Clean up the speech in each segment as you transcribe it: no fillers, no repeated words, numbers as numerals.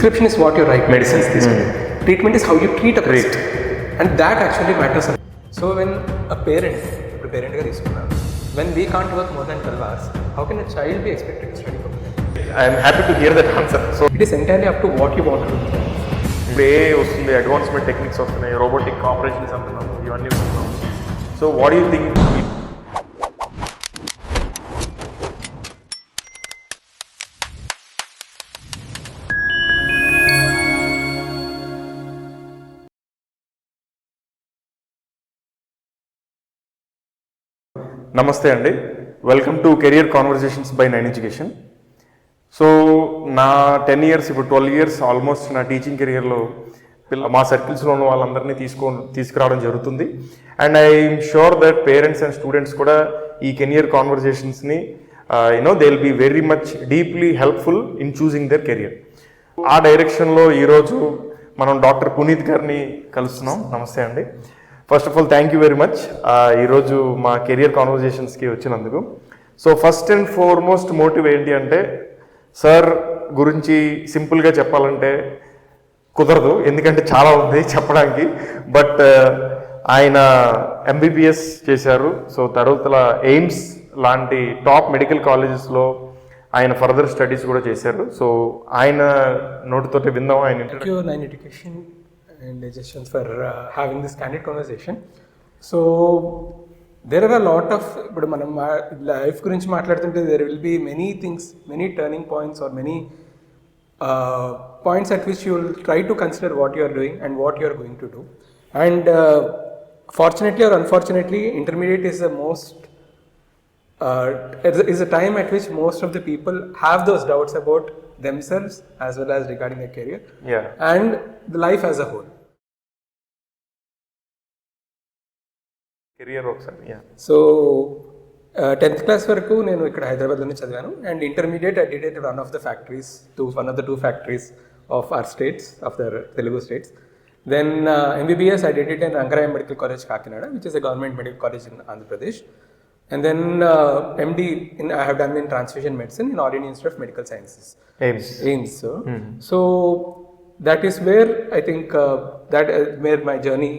Prescription is what you write, medicines. Treatment is how you treat a patient. And that actually matters. So when a parent ga తీసుకున్నా, when we can't work more than 12 hours, how can a child be expected to study for that? I am happy to hear that answer. So it is entirely up to what you want to do. AI వస్తుంది, advancement techniques వస్తున్నాయి, robotic operations అంటున్నాము, ఇవన్నీ వస్తున్నాము. So what you think? నమస్తే అండి, welcome to career conversations by 9 education. So నా 10 years, ఇప్పుడు 12 years almost నా టీచింగ్ కెరియర్లో మా సర్కిల్స్లో ఉన్న వాళ్ళందరినీ తీసుకురావడం జరుగుతుంది. And I'm sure that parents and students కూడా ఈ కెరియర్ కాన్వర్జేషన్స్ని they will be very much deeply helpful in choosing their career. ఆ డైరెక్షన్లో ఈరోజు మనం డాక్టర్ పునీత్ గారిని కలుస్తున్నాం. నమస్తే అండి. First of all thank you very much ఈరోజు మా కెరియర్ కాన్వర్జేషన్స్కి వచ్చినందుకు. So first and foremost motive ఏంటి అంటే, సార్ గురించి సింపుల్గా చెప్పాలంటే కుదరదు, ఎందుకంటే చాలా ఉంది చెప్పడానికి. బట్ ఆయన MBBS చేశారు. సో తర్వాత ఎయిమ్స్ లాంటి టాప్ మెడికల్ కాలేజెస్లో ఆయన ఫర్దర్ స్టడీస్ కూడా చేశారు. సో ఆయన నోటితోటి విందాం ఆయన. Thank you, 9 Education and Education for having this candid conversation. So there are a lot of, ఇప్పుడు మనం లైఫ్ గురించి మాట్లాడుతుంటే there will be many things, many turning points or many points at which you will try to consider what you are doing and what you are going to do. And fortunately or unfortunately, intermediate is the most is a time at which most of the people have those doubts about themselves as well as regarding their career and the life as a whole. Career ఒకసారి. So 10th class వరకు నేను ఇక్కడ హైదరాబాద్లోనే చదివాను. And intermediate I did at one of the two factories of our states, of the Telugu states. Then MBBS I did it in Rangaraya Medical College, Kakinada, which is a government medical college in Andhra Pradesh. And then MD I have done in transfusion medicine in All India Institute of Medical Sciences, AIIMS. So that is where I think where my journey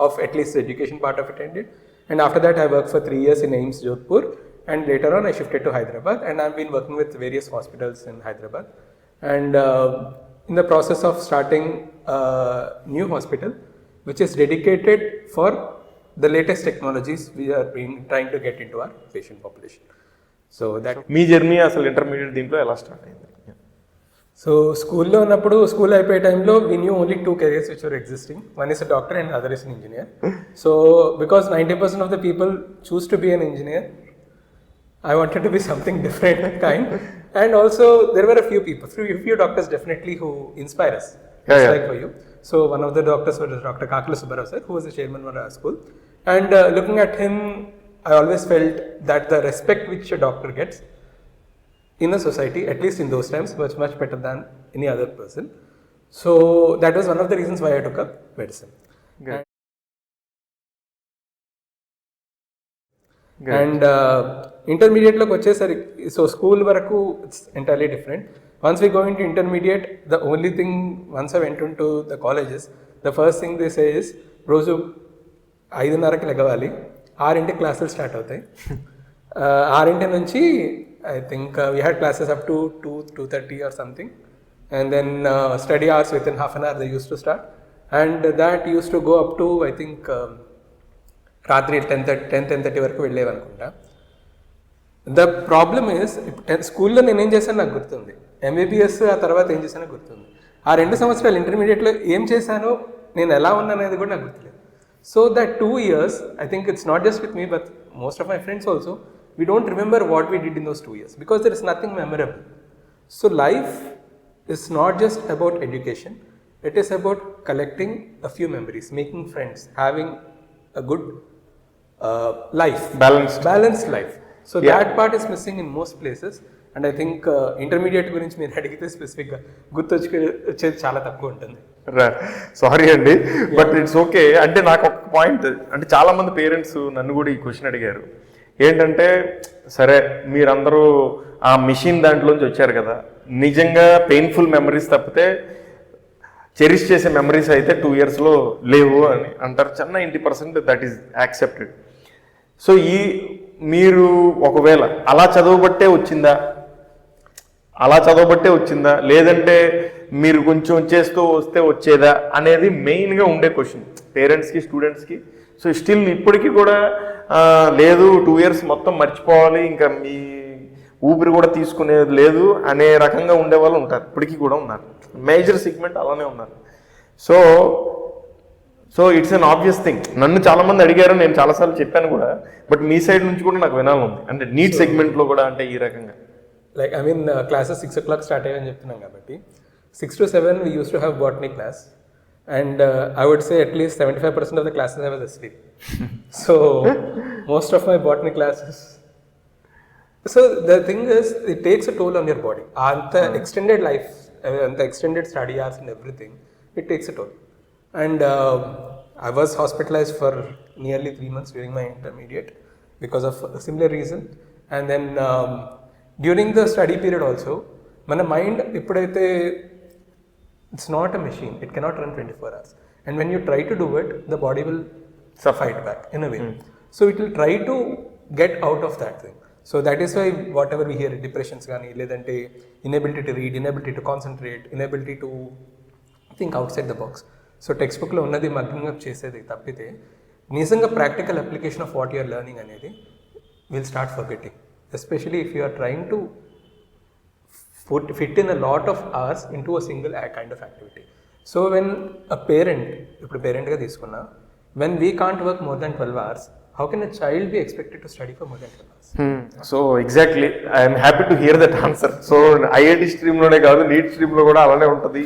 of at least the education part of it ended. And after that I worked for 3 years in AIIMS Jodhpur, and later on I shifted to Hyderabad, and I've been working with various hospitals in Hyderabad, and in the process of starting a new hospital which is dedicated for the latest technologies we are trying to get into our patient population. So that me journey అసలు intermediate దీంట్లో ఎలా start అయింది? So స్కూల్లో ఉన్నప్పుడు, school అయిపోయే టైంలో we knew only 2 careers which were existing. One is a doctor and other is an engineer. So because 90% of the people choose to be an engineer, I wanted to be something different kind. And also there were a few doctors definitely who inspire us, like for you. So one of the doctors was Dr. Kakala Subbarao sir, who was the chairman of our school. And looking at him, I always felt that the respect which a doctor gets in a society, at least in those times, was much better than any other person. So that was one of the reasons why I took up medicine. And intermediate loki vachesari, so school varaku it's entirely different. Once we go into intermediate, the only thing, once I went into the colleges, the first thing they say is రోజు 5:30కి లెగవాలి, 6ంటికి క్లాసులు start అవుతాయి. 6 నుంచి I think we had classes up to 2:30 or something, and then study hours within half an hour they used to start, and that used to go up to I think రాత్రి 10:30 వరకు వెళ్ళేవి అనుకుంటా. The problem is, స్కూల్లో నేనేం చేశాను నాకు గుర్తుంది, MBBS ఆ తర్వాత ఏం చేశానో గుర్తుంది. ఆ 2 సంవత్సరాలు ఇంటర్మీడియట్లో ఏం చేశానో, నేను ఎలా ఉన్నాను అనేది కూడా నాకు గుర్తులేదు. So that 2 years, I think it's not just with me but most of my friends also, we don't remember what we did in those 2 years because there is nothing memorable. So life is not just about education, it is about collecting a few memories, making friends, having a good life, balanced life. So that part is missing in most places, and I think intermediate గురించి మీరు అడిగితే స్పెసిఫిక్గా గుర్తొచ్చేది చాలా తక్కువ ఉంటుంది. Sorry అండి, but it's okay. అంటే నాకు ఒక పాయింట్, అంటే చాలా మంది పేరెంట్స్ నన్ను కూడా ఈ క్వశ్చన్ అడిగారు. ఏంటంటే, సరే మీరందరూ ఆ మిషన్ దాంట్లోంచి వచ్చారు కదా, నిజంగా పెయిన్ఫుల్ మెమరీస్ తప్పితే చెరిష్ చేసే మెమరీస్ అయితే 2 ఇయర్స్లో లేవు అని అంటారు. 90% దట్ ఈస్ యాక్సెప్టెడ్. సో మీరు ఒకవేళ అలా చదవబట్టే వచ్చిందా లేదంటే మీరు కొంచెం చేస్తూ వస్తే వచ్చేదా అనేది మెయిన్గా ఉండే క్వశ్చన్ పేరెంట్స్కి స్టూడెంట్స్కి. సో స్టిల్ ఇప్పటికీ కూడా లేదు 2 ఇయర్స్ మొత్తం మర్చిపోవాలి, ఇంకా మీ ఊపిరి కూడా తీసుకునేది లేదు అనే రకంగా ఉండే వాళ్ళు ఉంటారు, ఇప్పటికీ కూడా ఉన్నారు. మేజర్ సెగ్మెంట్ అలానే ఉన్నారు. So it's an obvious thing. నన్ను చాలామంది అడిగారు, నేను చాలాసార్లు చెప్పాను కూడా, బట్ మీ సైడ్ నుంచి కూడా నాకు వినాలని ఉంది. అంటే నీట్ సెగ్మెంట్లో కూడా అంటే ఈ రకంగా like I mean classes 6 o'clock start అయ్యాయని చెప్తున్నాం కాబట్టి 6 to 7 we used to have botany class, and I would say at least 75% of the classes I was asleep. So most of my botany classes. So the thing is, it takes a toll on your body. The extended life, the extended study hours and everything, it takes a toll. And I was hospitalized for nearly 3 months during my intermediate because of a similar reason. And then during the study period also, మన mind ఎప్పుడైతే it's not a machine, it cannot run 24 hours, and when you try to do it, the body will fight back in a way. So it will try to get out of that thing. So that is why whatever we hear, depressions gaani ledante inability to read, inability to concentrate, inability to think outside the box. So textbook lo unnadi mugging up chesedi tappite nijanga practical application of what you are learning anedi will start forgetting, especially if you are trying to fit in a lot of hours into a single kind of activity. So when a parent, ఇప్పుడు పేరెంట్గా తీసుకున్నా, when we can't work more than 12 hours, how can a child be expected to study for more than 12 hours? So exactly I'm happy to hear that answer. So IIT స్ట్రీమ్లోనే కాదు, NEET స్ట్రీమ్లో కూడా అలానే ఉంటుంది.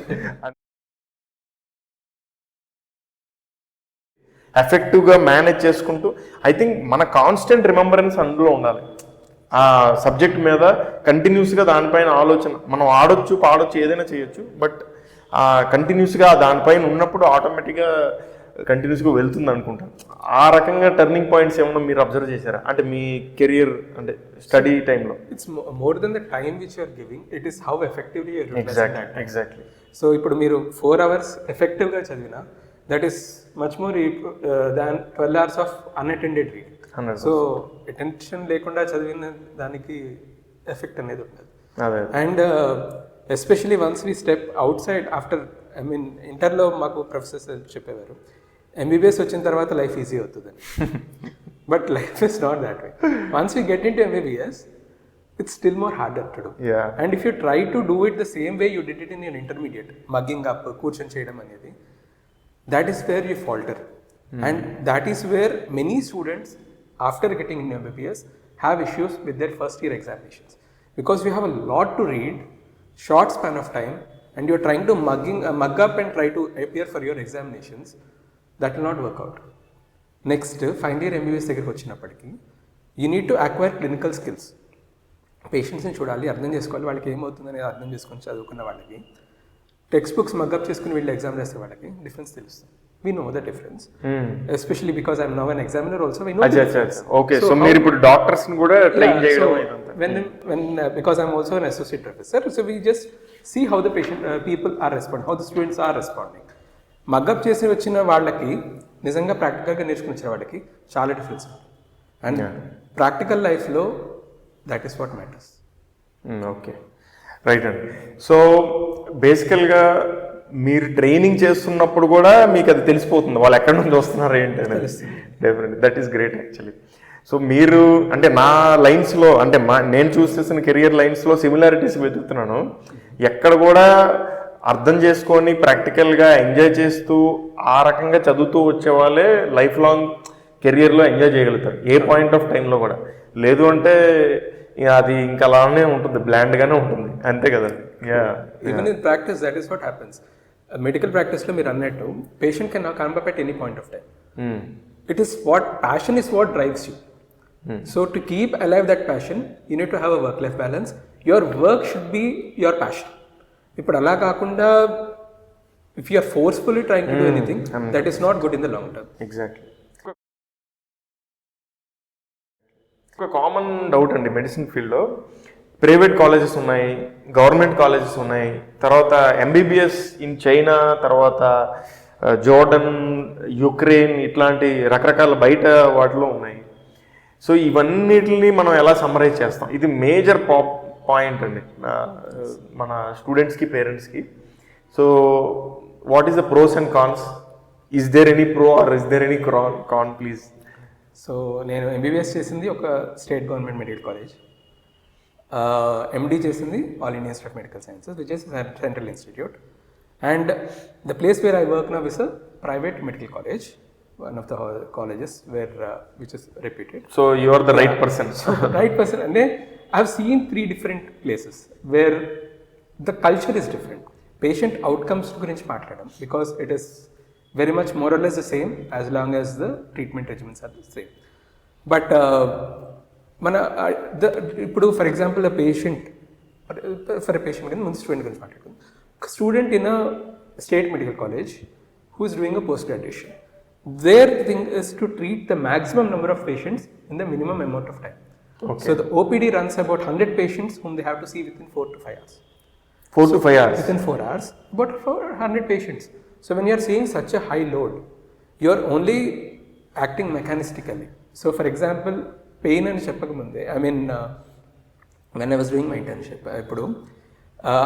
ఎఫెక్టివ్గా manage చేసుకుంటూ I think మన constant remembrance అందులో ఉండాలి. ఆ సబ్జెక్ట్ మీద కంటిన్యూస్గా దానిపైన ఆలోచన, మనం ఆడొచ్చు పాడొచ్చు ఏదైనా చేయొచ్చు, బట్ కంటిన్యూస్గా దానిపైన ఉన్నప్పుడు ఆటోమేటిక్గా కంటిన్యూస్గా వెళ్తుంది అనుకుంటాను. ఆ రకంగా టర్నింగ్ పాయింట్స్ ఏమన్నా మీరు అబ్జర్వ్ చేశారా అంటే మీ కెరియర్ అంటే స్టడీ టైంలో? It's more than the time which you're giving, it is how effectively exactly. So ఇప్పుడు మీరు 4 hours ఎఫెక్టివ్గా చదివినా, that is much more than 12 hours of unattended reading. So attention లేకుండా చదివిన దానికి ఎఫెక్ట్ అనేది ఉండదు. And especially once we step outside after, I mean ఇంటర్లో మాకు ప్రొఫెసర్స్ చెప్పేవారు ఎంబీబీఎస్ వచ్చిన తర్వాత లైఫ్ ఈజీ అవుతుందని. But life is not that way. Once we get in to MBBS, it's still more harder to do. Yeah. And if you try to do it the same way you did it in your intermediate, mugging up, కూర్చొని చేయడం అనేది, that is where you falter. And that is where many students after getting in MBBS have issues with their first year examinations, because you have a lot to read, short span of time, and you're trying to mug up and try to appear for your examinations. That will not work out. Next, final year MBBS దగ్గరికి వచ్చినప్పటికీ you need to acquire clinical skills. పేషెంట్స్ని చూడాలి, అర్థం చేసుకోవాలి, వాళ్ళకి ఏమవుతుందని అర్థం చేసుకొని చదువుకున్న వాళ్ళకి, టెక్స్ట్ బుక్స్ మగ్గప్ చేసుకుని వీళ్ళు ఎగ్జామ్ రాసే వాళ్ళకి డిఫరెన్స్ తెలుస్తుంది. We know the difference, especially because I'm now an examiner also. We know the difference. Okay, so మీరు ఇప్పుడు డాక్టర్స్ ని కూడా ట్రైన్ చేయడం when because I'm also an associate professor, so we just see how the people are responding, how the students are responding. మగ్గప్ చేసి వచ్చిన వాళ్ళకి నిజంగా ప్రాక్టికల్గా నేర్చుకుని వచ్చిన వాళ్ళకి చాలా డిఫరెన్స్ ఉంటుంది. అండ్ ప్రాక్టికల్ లైఫ్లో that is what matters. Okay, right అండి. సో బేసికల్గా మీరు ట్రైనింగ్ చేస్తున్నప్పుడు కూడా మీకు అది తెలిసిపోతుంది వాళ్ళు ఎక్కడి నుంచి వస్తున్నారు ఏంటి అనేది. Definitely that is great actually. So మీరు అంటే నా లైన్స్లో అంటే నేను చూస్ చేసిన కెరియర్ లైన్స్లో సిమిలారిటీస్ వెతుకుతున్నాను. ఎక్కడ కూడా అర్థం చేసుకొని ప్రాక్టికల్గా ఎంజాయ్ చేస్తూ ఆ రకంగా చదువుతూ వచ్చే వాళ్ళే లైఫ్ లాంగ్ కెరియర్లో ఎంజాయ్ చేయగలుగుతారు ఏ పాయింట్ ఆఫ్ టైంలో కూడా. లేదు అంటే అది ఇంకా అలానే ఉంటుంది, బ్లాండ్గానే ఉంటుంది, అంతే కదండి. Even in practice that is what happens. Medical ప్రాక్టీస్లో మీరు అన్నట్టు patient can come up at any point of time. It is what passion is what drives you. So to keep alive that passion you need to have a work life balance. Your work should be your passion. ఇప్పుడు అలా కాకుండా if you are forcefully trying to do anything, that is not good in the long term. Exactly. ఒక common doubt అండి medicine ఫీల్డ్లో, private colleges ఉన్నాయి, government colleges ఉన్నాయి, తర్వాత MBBS in China, తర్వాత జోర్డన్, యుక్రెయిన్ ఇట్లాంటి రకరకాల బయట వాటిలో ఉన్నాయి. సో ఇవన్నిటిని మనం ఎలా సమ్మరైజ్ చేస్తాం? ఇది మేజర్ పాయింట్ అండి మన స్టూడెంట్స్కి, పేరెంట్స్కి. So what is the pros and cons? Is there any pro or is there any con please? So నేను ఎంబీబీఎస్ చేసింది ఒక state government medical college, MD చేసింది All India Institute of Medical Sciences which is central institute, and the place where I work now is a private medical college, one of the colleges where which is reputed. So you are the right person. Right person. And then I've seen 3 different places where the culture is different. Patient outcomes gurinchi maatladam because it is very much more or less the same as long as the treatment regimens are the same. But mana ఇప్పుడు for example a patient కానీ ముందు student గురించి మాట్లాడుకుందాం. Student in a state medical college who is doing a post graduation, their thing is to treat the maximum number of patients in the minimum amount of time. Okay. So the OPD runs about 100 patients whom they have to see within 4 to 5 hours. 4 to 5 hours? Within 4 hours, about 400 patients. So when you are seeing such a high load, you are only acting mechanistically. So for example, pain and cheppakamunde, I mean, when I was doing my internship, ఇప్పుడు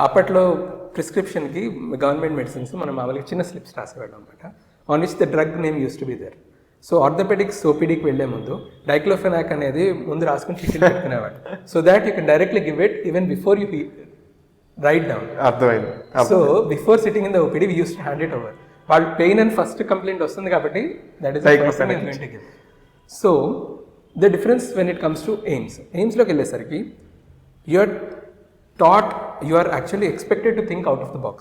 అప్పట్లో ప్రిస్క్రిప్షన్కి government medicines మనం మామూలుగా చిన్న slips రాసేవాళ్ళం అనమాట, on which the drug name used to be there. So orthopaedics ఓపీడీకి వెళ్లే ముందు డైక్లోఫెనాక్ అనేది ముందు రాసుకుని చీటీలు పెట్టుకునేవాడు, so that you can directly give it even before you write down. అర్థమైంది. So before sitting in the OPD we used to hand it over. వాళ్ళు పెయిన్ అని ఫస్ట్ కంప్లైంట్ వస్తుంది కాబట్టి that is. So the difference when it comes to ఎయిమ్స్లోకి వెళ్ళేసరికి you're taught, you are actually expected to think out of the box.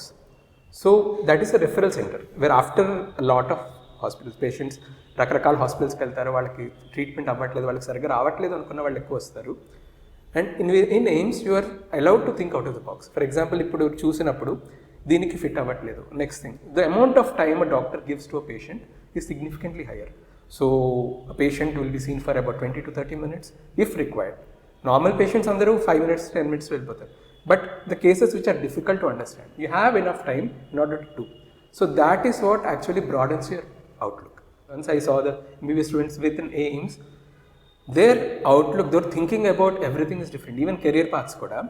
So that is a referral center where after a lot of hospitals, patients రకరకాల హాస్పిటల్స్కి వెళ్తారు, వాళ్ళకి treatment అవ్వట్లేదు, వాళ్ళకి సరిగ్గా రావట్లేదు అనుకున్న వాళ్ళు ఎక్కువ వస్తారు. And in AIIMS you are allowed to think out of the box. For example ఇప్పుడు చూసినప్పుడు దీనికి ఫిట్ అవ్వట్లేదు, next thing the amount of time a doctor gives to a patient is significantly higher. So a patient will be seen for about 20 to 30 minutes if required. Normal patients అందరూ 5 minutes 10 minutes వెళ్ళిపోతారు. But the cases which are difficult to understand, you have enough time in order to do. So that is what actually broadens your outlook. Once I saw the MBBS students within AIIMS, their outlook, their thinking about everything is different. Even career paths kuda.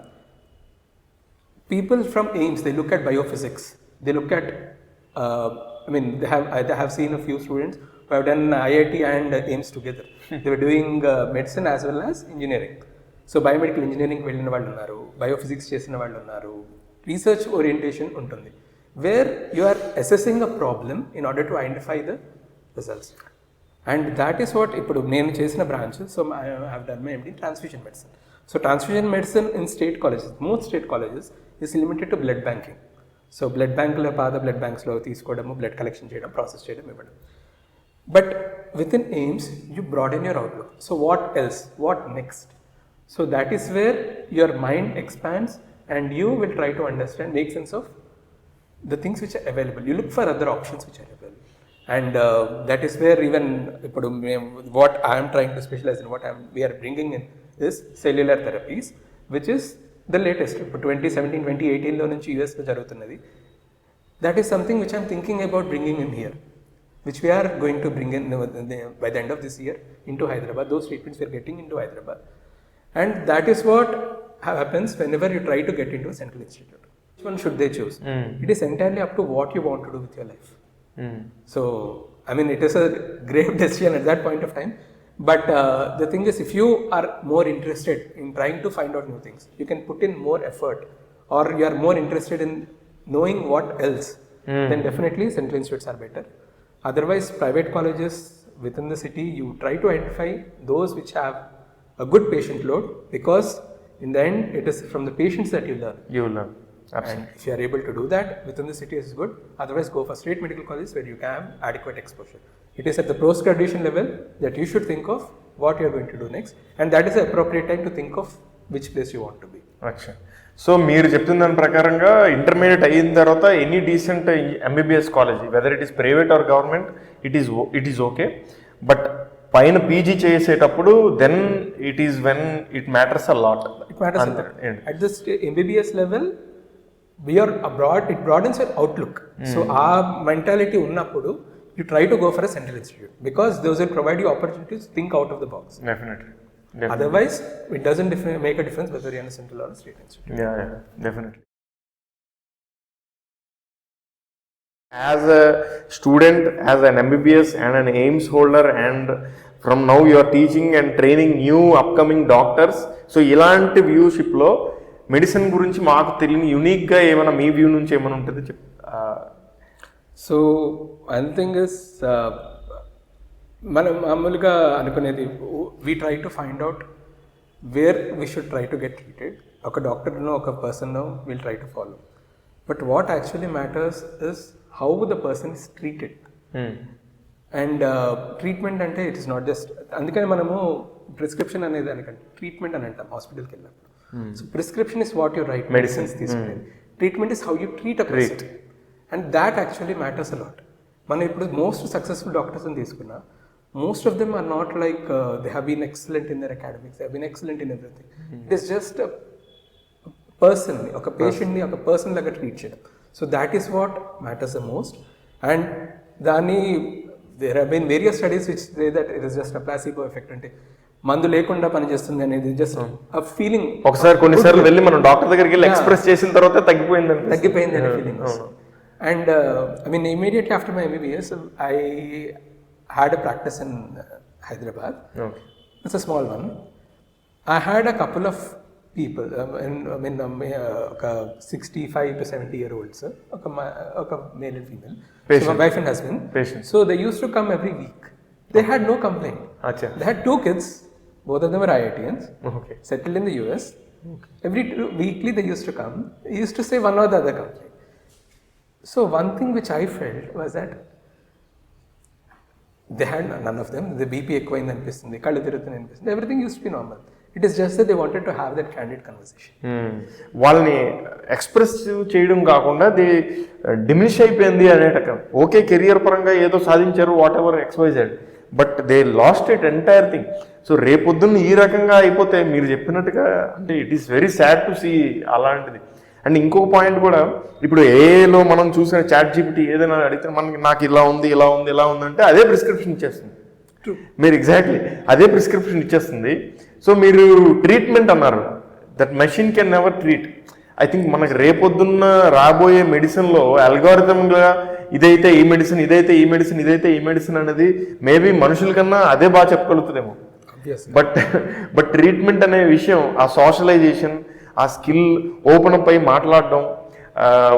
People from AIIMS, they look at biophysics. They look at, I have seen a few students who have done IIT and AIIMS together. They were doing medicine as well as engineering. So biomedical ఇంజనీరింగ్కి వెళ్ళిన వాళ్ళు ఉన్నారు, biophysics చేసిన వాళ్ళు ఉన్నారు, research orientation ఉంటుంది, where you are assessing a problem in order to identify the results. And that is what ఇప్పుడు నేను చేసిన branch. So I have done my MD transfusion medicine. So transfusion medicine in state colleges, most state colleges is limited to blood banking. So blood బ్యాంకులో పాత blood బ్యాంక్స్లో తీసుకోవడము, blood collection చేయడం, process చేయడం, ఇవ్వడం. But with in AIIMS you broaden your outlook. So what else, what next? So that is where your mind expands and you will try to understand, make sense of the things which are available. You look for other options which are available. And that is where even what I am trying to specialize in, we are bringing in is cellular therapies, which is the latest. 2017, 2018 లో నుంచి US లో జరుగుతున్నది. That is something which I am thinking about bringing in here, which we are going to bring in by the end of this year into Hyderabad. Those treatments we are getting into Hyderabad. And that is what happens whenever you try to get into a central institute. Which one should they choose? It is entirely up to what you want to do with your life. So, it is a grave decision at that point of time. But the thing is, if you are more interested in trying to find out new things, you can put in more effort, or you are more interested in knowing what else, then definitely central institutes are better. Otherwise, private colleges within the city, you try to identify those which have a good patient load, because in the end it is from the patients that you learn. Absolutely. And if you are able to do that within the city, is good. Otherwise, go for state medical colleges where you can have adequate exposure. It is at the post graduation level that you should think of what you are going to do next, and that is the appropriate time to think of which place you want to be. Acha. So మీరు చెప్తున్న దాని ప్రకారంగా intermediate అయిన తర్వాత any decent MBBS college, whether it is private or government, it is okay. But పైన PG చేసేటప్పుడు then it is when it matters a lot. It matters a lot. At this MBBS level, we are abroad, it broadens your outlook. So our mentality unnappudu, you try to go for a central institute because those will provide you opportunities to think out of the box. Definitely. Otherwise, it doesn't make a difference whether you're in a central or a state institute. Yeah, definitely. As a student, as an MBBS and an AIMS holder, and from now you are teaching and training new upcoming doctors. So ఇలాంటి వ్యూషిప్లో medicine గురించి మాకు తెలియని యూనిక్గా ఏమైనా మీ view నుంచి ఏమైనా ఉంటుంది so one thing is మనం మామూలుగా అనుకునేది we try to find out where we should try to get treated. ఒక డాక్టర్నో ఒక పర్సన్నో will try to follow. But what actually matters is how the person is treated. And treatment అంటే it is not just, అందుకని మనము prescription అనేది దానికంటే treatment అని అంటాం హాస్పిటల్కి వెళ్ళినప్పుడు. So prescription is what you write, medicines తీసుకునేది. Treatment is how you treat a person, and that actually matters a lot. మనం ఇప్పుడు మోస్ట్ సక్సెస్ఫుల్ డాక్టర్స్ని తీసుకున్నా, most of them are not like they have been excellent in their academics, they have been excellent in everything. It is just పర్సన్ని, ఒక పేషెంట్ని ఒక person లాగా treat చేయడం. So that is what matters the most. And దాన్ని there have been various studies which say that it is just a placebo effect, అంటే మందు లేకుండా పనిచేస్తుంది అనేది జస్ట్ ఆ ఫీలింగ్. ఒకసారి కొన్నిసార్లు వెళ్ళి మనం డాక్టర్ దగ్గరికి వెళ్ళి ఎక్స్ప్రెస్ చేసిన తర్వాత తగ్గిపోయింది అనే feeling. And I mean immediately after my MBBS I had a practice in Hyderabad. It's a small one. I had a couple of people, ఒక 65 to 70 year olds, ఒక male and female, so my wife and husband, so they used to come every week. They had no complaint. They had 2 kids, both of them were IITians, settled in the US. Every weekly they used to come. They used to say one or the other complaint. So one thing which I felt was that they had none of them. The BP ఎక్కువైంది అనిపిస్తుంది, కళ్ళు తిరుగుతుంది అనిపిస్తుంది, everything used to be normal. It is just that they wanted to have that candid conversation. వాళ్ళని express చేయడం కాకుండా the diminish అయిపోయింది అనేటక. Okay, career పరంగా ఏదో సాధించారు, whatever XYZ, but they lost it entire thing. So రేపొద్దున్న ఈ రకంగా అయిపోతే మీరు చెప్పినట్టుగా అంటే it is very sad to see అలాంటిది. అండ్ ఇంకొక పాయింట్ కూడా, ఇప్పుడు ఏలో మనం చూసిన ChatGPT ఏదైనా అడిగితే మనకి నాకు ఇలా ఉంది ఇలా ఉంది ఇలా ఉంది అంటే అదే ప్రిస్క్రిప్షన్ ఇచ్చేస్తుంది. మీరు ఎగ్జాక్ట్లీ అదే ప్రిస్క్రిప్షన్ ఇచ్చేస్తుంది. సో మీరు ట్రీట్మెంట్ అన్నారు, that machine can never treat. I think మనకు రేపొద్దున్న రాబోయే మెడిసిన్లో అల్గారిథమ్గా ఇదైతే ఈ మెడిసిన్, ఇదైతే ఈ మెడిసిన్, ఇదైతే ఈ మెడిసిన్ అనేది మేబీ మనుషుల కన్నా అదే బాగా చెప్పగలుగుతుందేమో. బట్ ట్రీట్మెంట్ అనే విషయం, ఆ సోషలైజేషన్, ఆ స్కిల్ ఓపెన్ అప్ అయి మాట్లాడడం,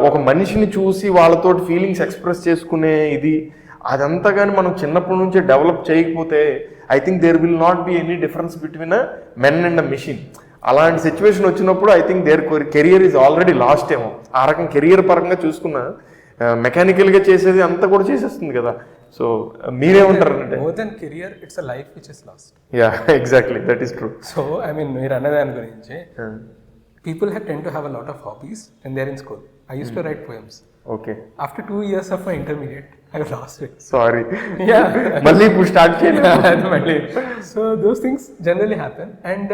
ఒక మనిషిని చూసి వాళ్ళతో ఫీలింగ్స్ ఎక్స్ప్రెస్ చేసుకునే ఇది, అదంతా కానీ మనం చిన్నప్పటి నుంచే డెవలప్ చేయకపోతే I think there will not be any difference between a men and a machine. అలాంటి సిచ్యువేషన్ వచ్చినప్పుడు I think their career is already lost ఏమో. ఆ రకం కెరియర్ పరంగా చూసుకున్న మెకానికల్గా చేసేది అంతా కూడా చేసేస్తుంది కదా. సో మీరేమంటారు అంటే more than career it's a life which is last. Yeah, exactly, that is true. So I mean మీరు అన్నదాని గురించి people tend to have a lot of hobbies when they're in school. I used to write poems. Okay. After 2 years of my intermediate, I lost it. Sorry. Yeah. Malli pu start cheyalem. So those things generally happen, and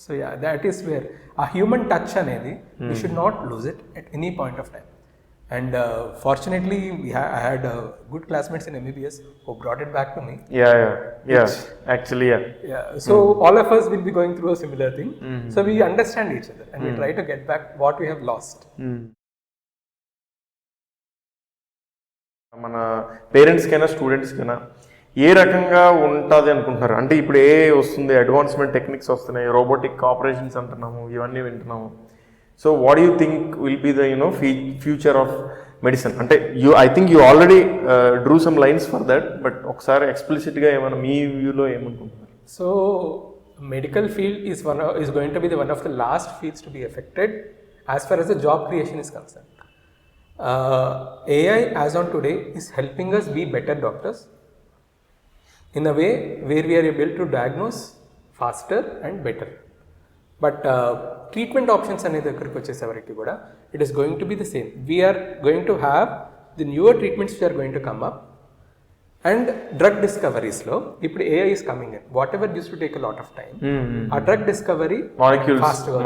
so yeah, that is where a human touch anedi we should not lose it at any point of time. And fortunately, I had good classmates in MBBS who brought it back to me. Yeah. Actually, yeah. So all of us will be going through a similar thing. So we understand each other and we try to get back what we have lost. మన పేరెంట్స్కైనా స్టూడెంట్స్కైనా ఏ రకంగా ఉంటుంది అనుకుంటున్నారు? అంటే ఇప్పుడు ఏ వస్తుంది, advancement techniques వస్తున్నాయి, robotic operations అంటున్నాము, ఇవన్నీ వింటున్నాము. So what you think will be the future of medicine? అంటే I think you already drew some lines for that, but ఒకసారి ఎక్స్ప్లిసిట్గా ఏమైనా మీ వ్యూలో ఏమనుకుంటున్నారు? So medical field is going to be one of the last fields to be affected as far as the job creation is concerned. AI as on today is helping us be better doctors in a way where we are able to diagnose faster and better. But treatment options ane దగ్గరికి వచ్చేసరికి కూడా it is going to be the same. We are going to have the newer treatments which are going to come up, and drug డిస్కవరీస్లో ఇప్పుడు AI is coming in whatever used to take a lot of time ఆ drug discovery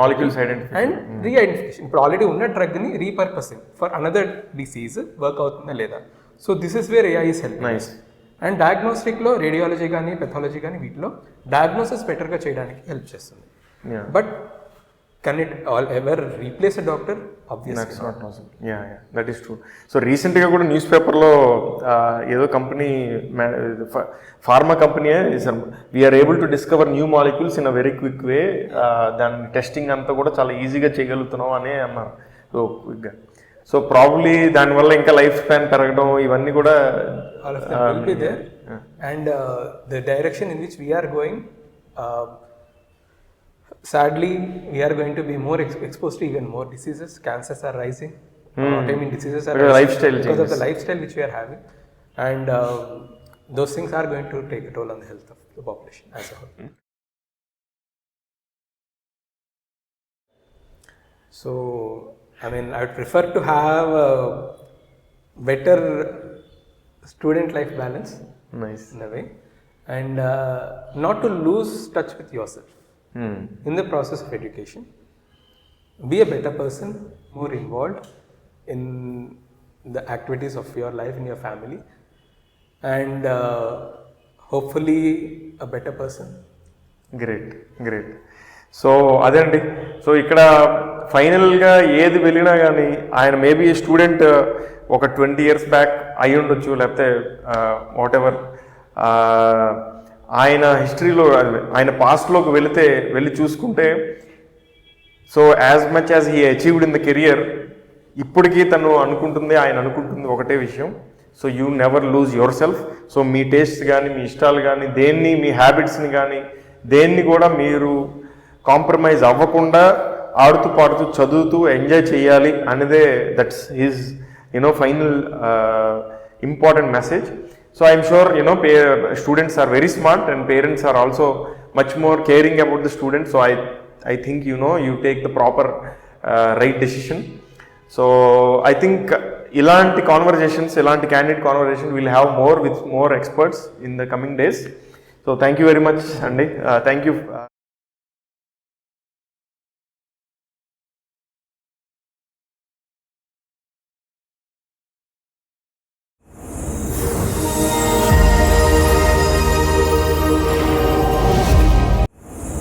molecules identify and reidentification ఇప్పుడు already ఉన్న డ్రగ్ని repurposing for another disease work అవుతుందా లేదా. So this is where AI is help. Nice. And డయాగ్నోస్టిక్లో radiology కానీ pathology కానీ వీటిలో డయాగ్నోసిస్ బెటర్గా చేయడానికి హెల్ప్ చేస్తుంది. But can it ever replace a doctor? That's not possible. Yeah, that is true. So recently కూడా న్యూస్ పేపర్లో ఏదో company pharma company were able to discover new molecules in a very quick way, దాని testing అంతా కూడా చాలా ఈజీగా చేయగలుగుతున్నాం అని అన్నారు. సో క్విక్గా, సో ప్రాబ్లీ దానివల్ల ఇంకా లైఫ్ స్పాన్ పెరగడం ఇవన్నీ కూడా and the direction in which we're going, sadly we are going to be more exposed to even more diseases. Cancers are rising, autoimmune diseases are rising lifestyle because changes. of the lifestyle which we are having, and those things are going to take a toll on the health of the population as a whole. So I mean, I would prefer to have a better student life balance. Nice. In a way, and not to lose touch with yourself in the process of education. Be a better person, more involved in the activities of your life, in your family, and hopefully a better person. Great. So అదే అండి. So ఇక్కడ ఫైనల్గా ఏది వెళ్ళినా కానీ ఆయన maybe student ఒక 20 years back అయి ఉండొచ్చు, లేకపోతే వాట్ ఎవర్ ఆయన హిస్టరీలో ఆయన పాస్ట్లోకి వెళ్ళి చూసుకుంటే, so as much as he achieved in the career, ఇప్పటికీ ఆయన అనుకుంటుంది ఒకటే విషయం, so you never lose your self. So me taste కానీ మీ ఇష్టాలు కానీ దేన్ని, మీ హ్యాబిట్స్ని కానీ దేన్ని కూడా మీరు కాంప్రమైజ్ అవ్వకుండా ఆడుతూ పాడుతూ చదువుతూ ఎంజాయ్ చేయాలి అనేదే that's his final important message. So I'm sure students are very smart and parents are also much more caring about the students. So I think you take the proper right decision. So I think ilanti candid conversation we'll have more with more experts in the coming days. So thank you very much, Andy. Thank you.